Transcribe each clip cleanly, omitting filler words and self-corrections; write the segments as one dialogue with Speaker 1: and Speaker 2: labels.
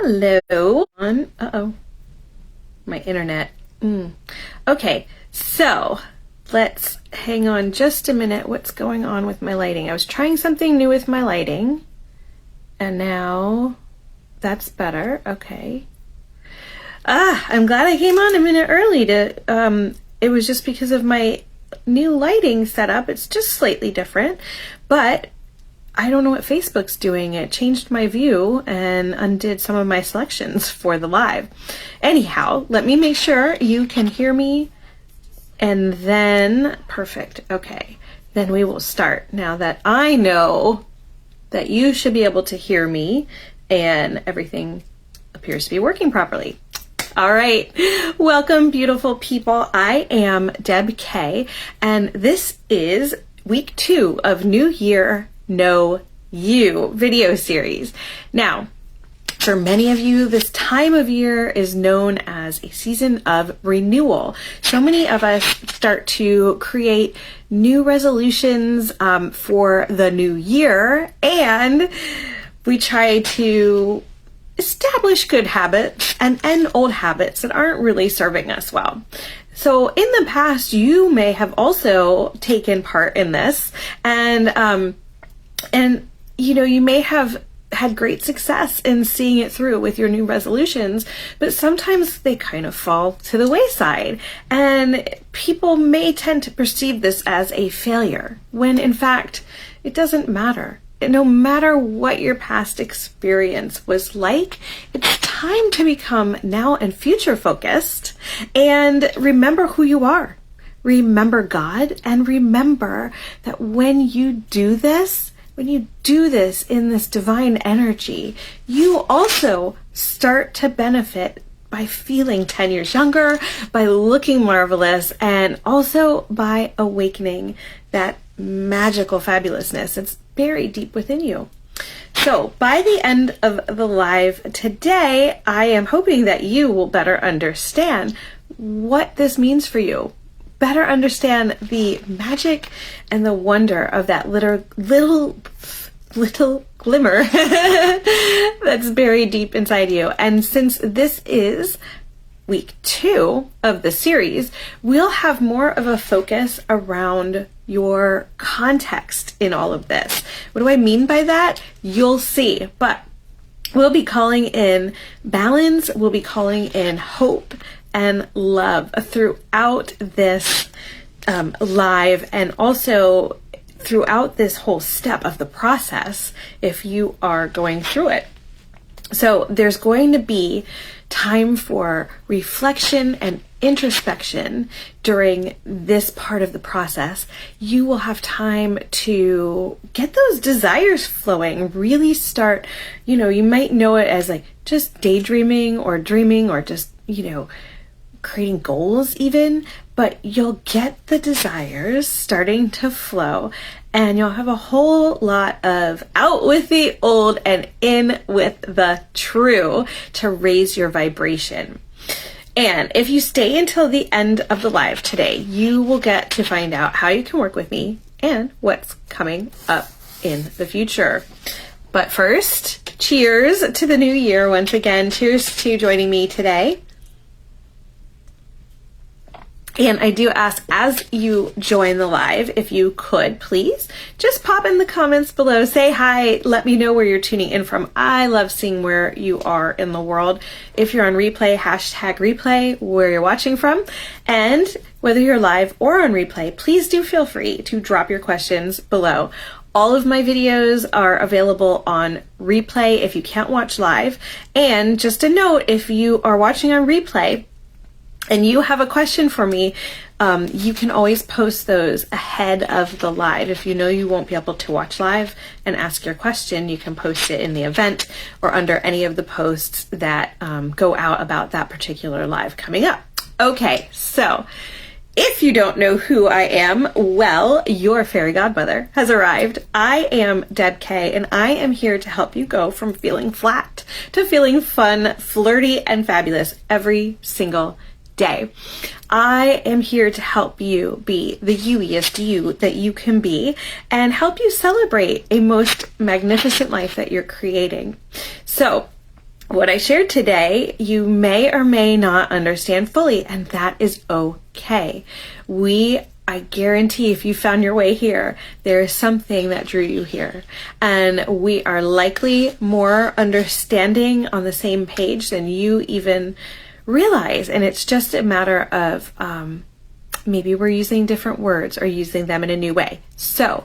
Speaker 1: Hello. Uh-oh. My internet. Okay, so let's hang on just a minute. What's going on with my lighting? I was trying something new with my lighting, and now that's better. Okay. I'm glad I came on a minute early it was just because of my new lighting setup. It's just slightly different, but I don't know what Facebook's doing. It changed my view and undid some of my selections for the live. Anyhow, let me make sure you can hear me, and then, perfect, okay. Then we will start now that I know that you should be able to hear me and everything appears to be working properly. All right, welcome beautiful people. I am Deb K, and this is week 2 of New Year, Know You video series. Now, for many of you, this time of year is known as a season of renewal. So many of us start to create new resolutions for the new year, and we try to establish good habits and end old habits that aren't really serving us well. So in the past, you may have also taken part in this, and you may have had great success in seeing it through with your new resolutions, but sometimes they kind of fall to the wayside, and people may tend to perceive this as a failure, when in fact, it doesn't matter. No matter what your past experience was like, it's time to become now and future focused and remember who you are. Remember God, and remember that when you do this in this divine energy, you also start to benefit by feeling 10 years younger, by looking marvelous, and also by awakening that magical fabulousness that's buried deep within you. So by the end of the live today, I am hoping that you will better understand what this means for you. Better understand the magic and the wonder of that little glimmer that's buried deep inside you. And since this is week 2 of the series, we'll have more of a focus around your context in all of this. What do I mean by that? You'll see. But we'll be calling in balance, we'll be calling in hope and love throughout this live, and also throughout this whole step of the process if you are going through it. So there's going to be time for reflection and introspection during this part of the process. You will have time to get those desires flowing, really start, you might know it as like just daydreaming or dreaming or just, creating goals even, but you'll get the desires starting to flow, and you'll have a whole lot of out with the old and in with the true to raise your vibration. And if you stay until the end of the live today, you will get to find out how you can work with me and what's coming up in the future. But first, cheers to the new year once again. Cheers to joining me today. And I do ask, as you join the live, if you could please just pop in the comments below, say hi, let me know where you're tuning in from. I love seeing where you are in the world. If you're on replay, hashtag replay where you're watching from. And whether you're live or on replay, please do feel free to drop your questions below. All of my videos are available on replay if you can't watch live. And just a note, if you are watching on replay, and you have a question for me, you can always post those ahead of the live. If you know you won't be able to watch live and ask your question, you can post it in the event or under any of the posts that go out about that particular live coming up. Okay, so if you don't know who I am, well, your fairy godmother has arrived. I am Deb K, and I am here to help you go from feeling flat to feeling fun, flirty, and fabulous every single day. I am here to help you be the youiest you that you can be and help you celebrate a most magnificent life that you're creating. So What I shared today, you may or may not understand fully, and that is okay. I guarantee if you found your way here, there is something that drew you here. And we are likely more understanding on the same page than you even realize. And it's just a matter of maybe we're using different words or using them in a new way. So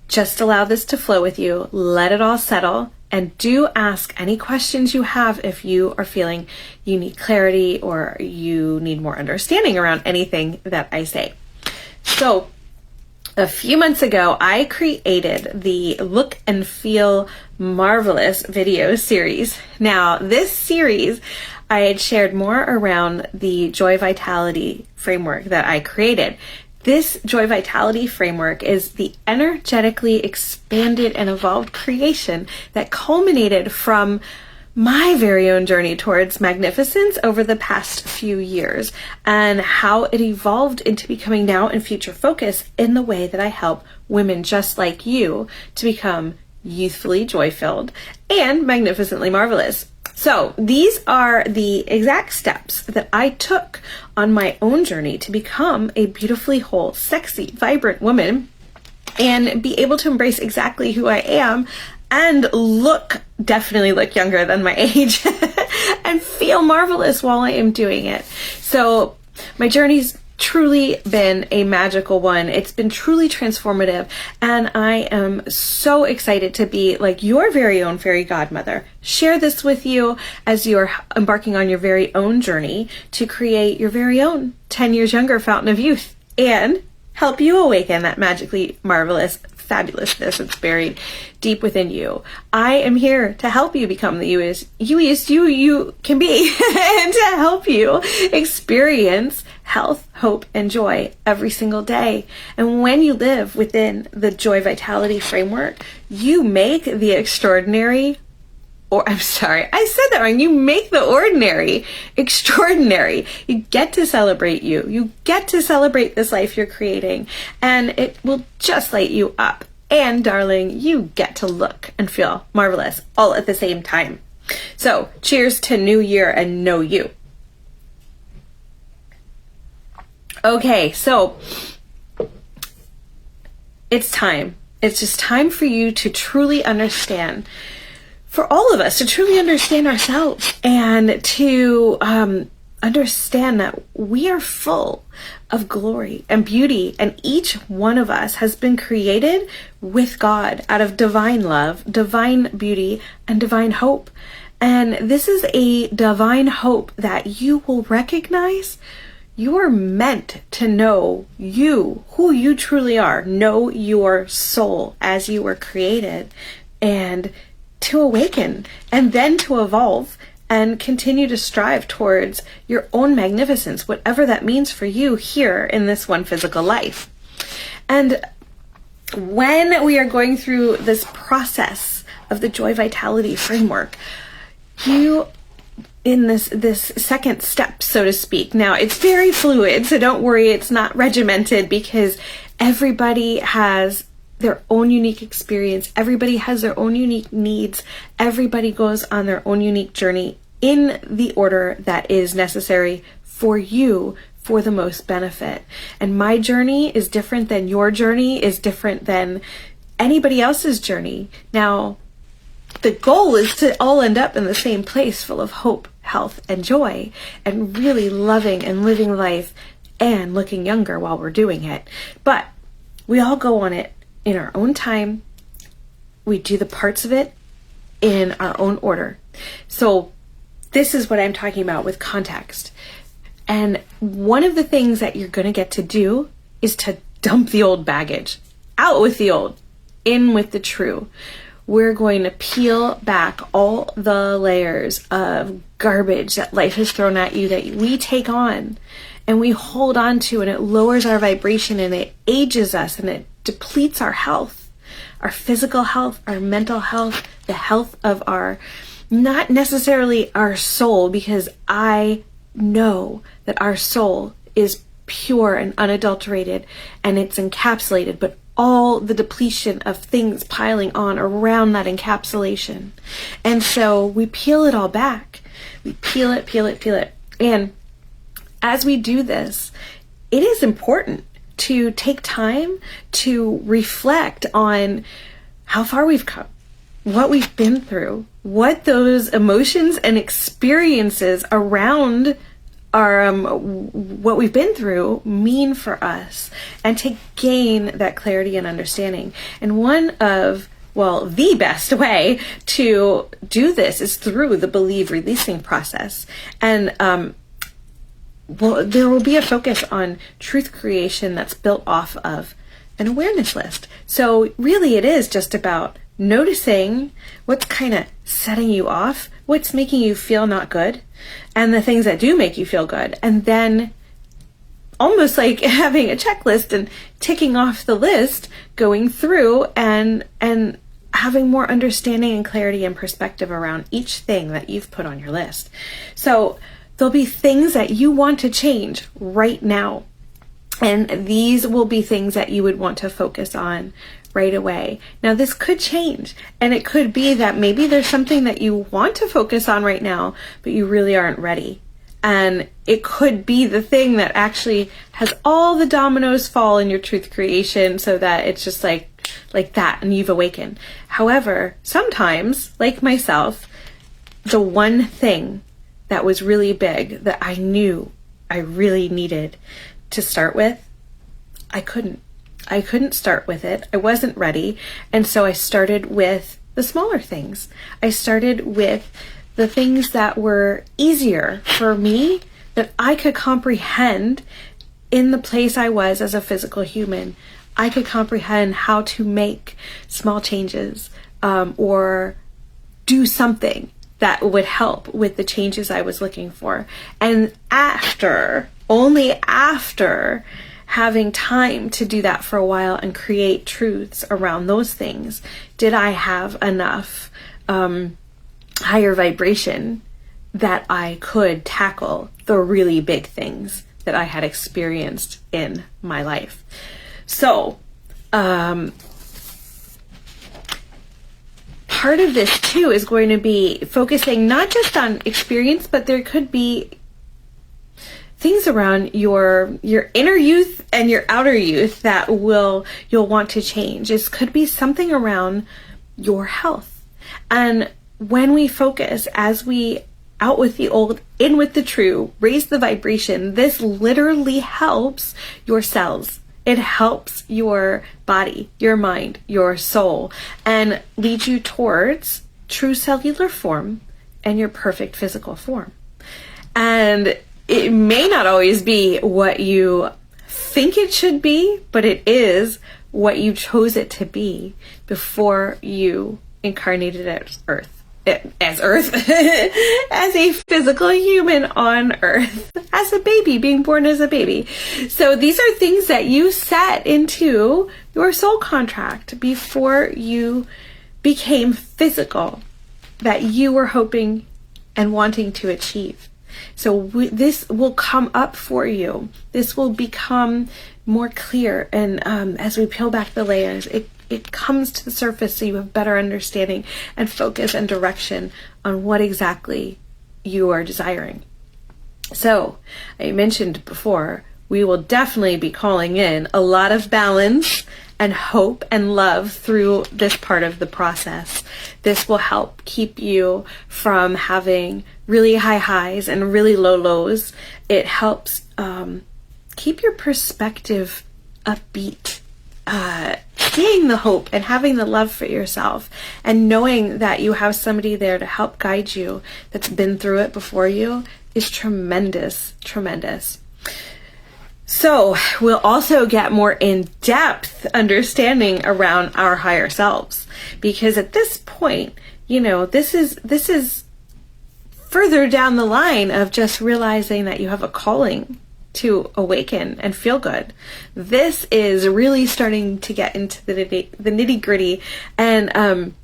Speaker 1: just allow this to flow with you. Let it all settle. And do ask any questions you have if you are feeling you need clarity or you need more understanding around anything that I say. So a few months ago, I created the Look and Feel Marvelous video series. Now, this series, I had shared more around the Joy Vitality framework that I created. This Joy Vitality framework is the energetically expanded and evolved creation that culminated from my very own journey towards magnificence over the past few years, and how it evolved into becoming now and future focus in the way that I help women just like you to become youthfully joy-filled and magnificently marvelous. So these are the exact steps that I took on my own journey to become a beautifully whole, sexy, vibrant woman and be able to embrace exactly who I am and definitely look younger than my age and feel marvelous while I am doing it. So my journey's truly been a magical one. It's been truly transformative, and I am so excited to be like your very own fairy godmother. Share this with you as you're embarking on your very own journey to create your very own 10 years younger fountain of youth and help you awaken that magically marvelous fabulousness that's buried deep within you. I am here to help you become the you can be and to help you experience health, hope, and joy every single day. And when you live within the Joy Vitality framework, you make the extraordinary, I said that wrong. You make the ordinary extraordinary. You get to celebrate you. You get to celebrate this life you're creating, and it will just light you up. And darling, you get to look and feel marvelous all at the same time. So cheers to New Year and know you. Okay, so it's time. It's just time for you to truly understand, for all of us to truly understand ourselves and to understand that we are full of glory and beauty, and each one of us has been created with God out of divine love, divine beauty, and divine hope. And this is a divine hope that you will recognize. You are meant to know who you truly are, know your soul as you were created, and to awaken, and then to evolve and continue to strive towards your own magnificence, whatever that means for you here in this one physical life. And when we are going through this process of the Joy Vitality framework, you in this second step, so to speak. Now, it's very fluid, so don't worry, it's not regimented, because everybody has their own unique experience. Everybody has their own unique needs. Everybody goes on their own unique journey in the order that is necessary for you for the most benefit. And my journey is different than your journey, is different than anybody else's journey. Now, the goal is to all end up in the same place, full of hope, health, and joy, and really loving and living life and looking younger while we're doing it. But we all go on it in our own time. We do the parts of it in our own order. So this is what I'm talking about with context. And one of the things that you're going to get to do is to dump the old baggage. Out with the old, in with the true. We're going to peel back all the layers of garbage that life has thrown at you that we take on and we hold on to, and it lowers our vibration and it ages us and it depletes our health, our physical health, our mental health, the health of not necessarily our soul, because I know that our soul is pure and unadulterated and it's encapsulated, but all the depletion of things piling on around that encapsulation. And so we peel it all back We peel it, peel it, peel it. And as we do this, it is important to take time to reflect on how far we've come, what we've been through, what those emotions and experiences around our what we've been through mean for us, and to gain that clarity and understanding. And one of, well, the best way to do this is through the believe releasing process. And there will be a focus on truth creation that's built off of an awareness list. So really it is just about noticing what's kind of setting you off, what's making you feel not good, and the things that do make you feel good. And then almost like having a checklist and ticking off the list, going through and having more understanding and clarity and perspective around each thing that you've put on your list. So there'll be things that you want to change right now. And these will be things that you would want to focus on right away. Now, this could change, and it could be that maybe there's something that you want to focus on right now, but you really aren't ready. And it could be the thing that actually has all the dominoes fall in your truth creation, so that it's just like that, and you've awakened. However, sometimes, like myself, the one thing that was really big that I knew I really needed to start with, I couldn't start with it. I wasn't ready. And so I started with the smaller things. I started with the things that were easier for me, that I could comprehend in the place I was as a physical human. I could comprehend how to make small changes, or do something that would help with the changes I was looking for. And only after having time to do that for a while and create truths around those things, did I have enough higher vibration that I could tackle the really big things that I had experienced in my life. So, part of this too is going to be focusing not just on experience, but there could be things around your inner youth and your outer youth that you'll want to change. This could be something around your health. And when we focus, as we out with the old, in with the true, raise the vibration, this literally helps your cells. It helps your body, your mind, your soul, and leads you towards true cellular form and your perfect physical form. And it may not always be what you think it should be, but it is what you chose it to be before you incarnated as Earth, as a physical human on Earth, as a baby, being born as a baby. So these are things that you set into your soul contract before you became physical, that you were hoping and wanting to achieve. So this will come up for you. This will become more clear. And as we peel back the layers, it comes to the surface, so you have better understanding and focus and direction on what exactly you are desiring. So I mentioned before, we will definitely be calling in a lot of balance and hope and love through this part of the process. This will help keep you from having really high highs and really low lows. It helps keep your perspective upbeat, seeing the hope and having the love for yourself, and knowing that you have somebody there to help guide you that's been through it before you is tremendous, tremendous. So we'll also get more in-depth understanding around our higher selves, because at this point, this is further down the line of just realizing that you have a calling to awaken and feel good. This is really starting to get into the nitty-gritty and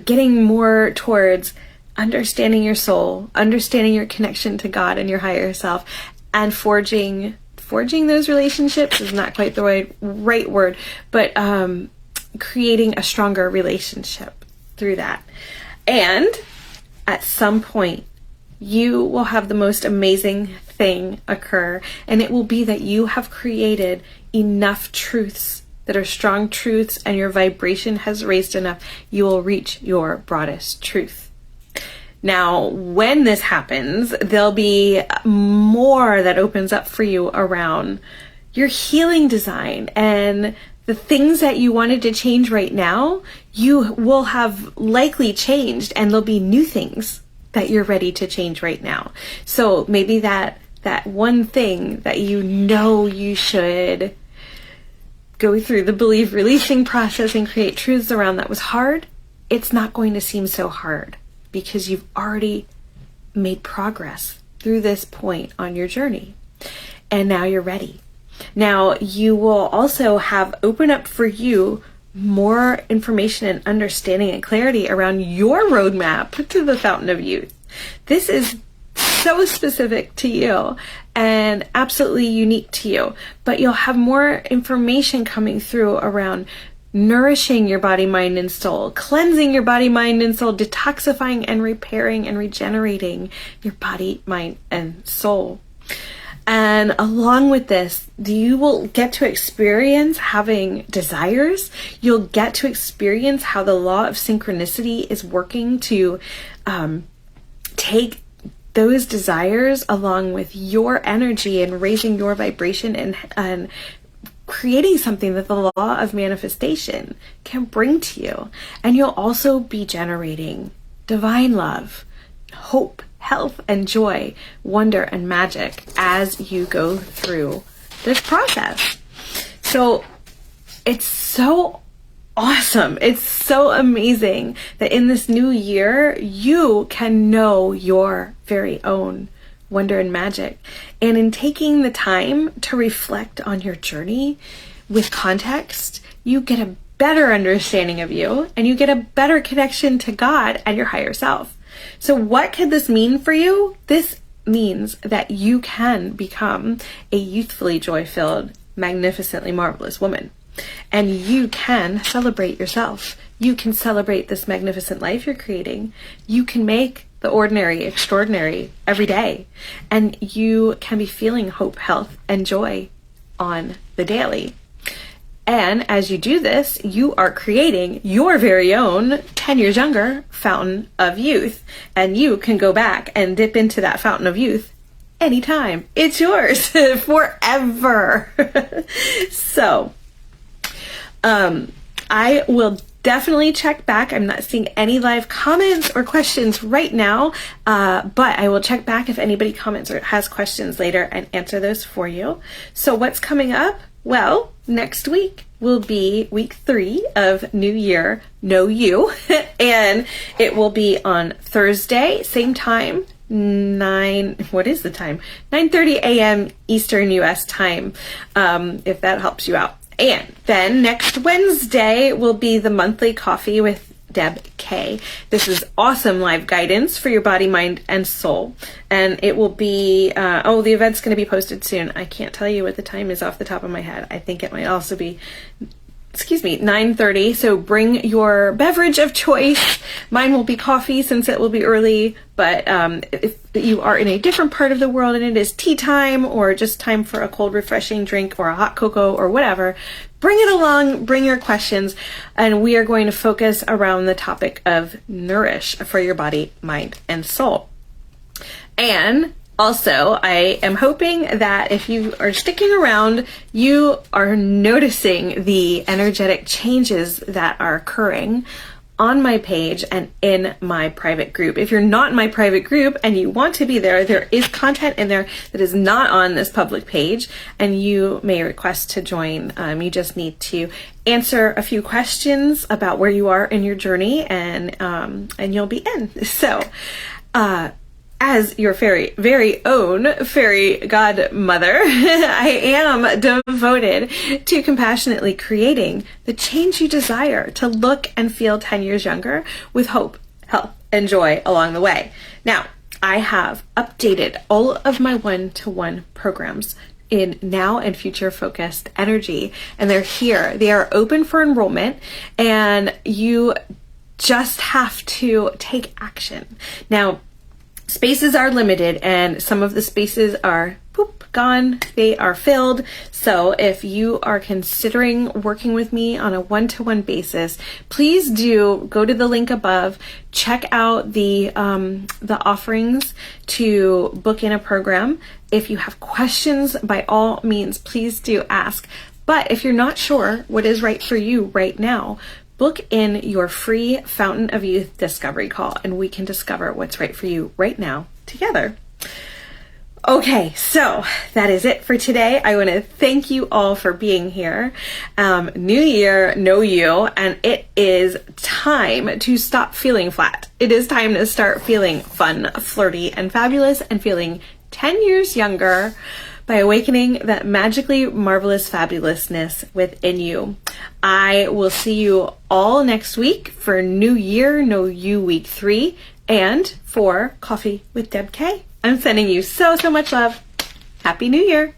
Speaker 1: getting more towards understanding your soul, understanding your connection to God and your higher self, and forging those relationships is not quite the right word, but creating a stronger relationship through that. And at some point, you will have the most amazing thing occur, and it will be that you have created enough truths that are strong truths, and your vibration has raised enough, you will reach your broadest truth. Now, when this happens, there'll be more that opens up for you around your healing design, and the things that you wanted to change right now, you will have likely changed, and there'll be new things that you're ready to change right now. So maybe that one thing that you should go through the belief releasing process and create truths around that was hard, it's not going to seem so hard because you've already made progress through this point on your journey. And now you're ready. Now you will also have open up for you more information and understanding and clarity around your roadmap to the fountain of youth. This is so specific to you and absolutely unique to you, but you'll have more information coming through around nourishing your body, mind, and soul, cleansing your body, mind, and soul, detoxifying and repairing and regenerating your body, mind, and soul. And along with this, you will get to experience having desires. You'll get to experience how the law of synchronicity is working to take those desires along with your energy and raising your vibration and creating something that the law of manifestation can bring to you. And you'll also be generating divine love, hope, health, and joy, wonder, and magic as you go through this process. So it's so awesome. It's so amazing that in this new year, you can know your very own wonder and magic. And in taking the time to reflect on your journey with context, you get a better understanding of you, and you get a better connection to God and your higher self. So what could this mean for you? This means that you can become a youthfully joy-filled, magnificently marvelous woman. And you can celebrate yourself. You can celebrate this magnificent life you're creating. You can make the ordinary extraordinary every day. And you can be feeling hope, health, and joy on the daily. And as you do this, you are creating your very own 10 years younger fountain of youth. And you can go back and dip into that fountain of youth anytime. It's yours forever. So, I will definitely check back. I'm not seeing any live comments or questions right now, but I will check back if anybody comments or has questions later and answer those for you. So what's coming up? Well, next week will be week 3 of New Year, Know You, and it will be on Thursday, same time, 9:30 a.m. Eastern US time, if that helps you out. And then next Wednesday will be the monthly coffee with Deb K. This is awesome live guidance for your body, mind, and soul. And it will be, the event's going to be posted soon. I can't tell you what the time is off the top of my head. I think it might also be 9:30. So bring your beverage of choice. Mine will be coffee since it will be early. But if you are in a different part of the world and it is tea time or just time for a cold, refreshing drink or a hot cocoa or whatever, bring it along, bring your questions, and we are going to focus around the topic of nourish for your body, mind, and soul. And also, I am hoping that if you are sticking around, you are noticing the energetic changes that are occurring on my page and in my private group. If you're not in my private group and you want to be there, there is content in there that is not on this public page, and you may request to join. You just need to answer a few questions about where you are in your journey, and you'll be in. So, as your very own fairy godmother, I am devoted to compassionately creating the change you desire to look and feel 10 years younger with hope, health, and joy along the way. Now, I have updated all of my one-to-one programs in now and future focused energy, and they're here. They are open for enrollment, and you just have to take action. Now, spaces are limited, and some of the spaces are gone. They are filled. So if you are considering working with me on a one-to-one basis, please do go to the link above, check out the offerings to book in a program. If you have questions, by all means, please do ask. But if you're not sure what is right for you right now, book in your free Fountain of Youth discovery call, and we can discover what's right for you right now together. Okay, so that is it for today. I want to thank you all for being here. New year, know you, and it is time to stop feeling flat. It is time to start feeling fun, flirty, and fabulous, and feeling 10 years younger by awakening that magically marvelous fabulousness within you. I will see you all next week for New Year, Know You Week 3, and for Coffee with Deb K. I'm sending you so much love. Happy New Year.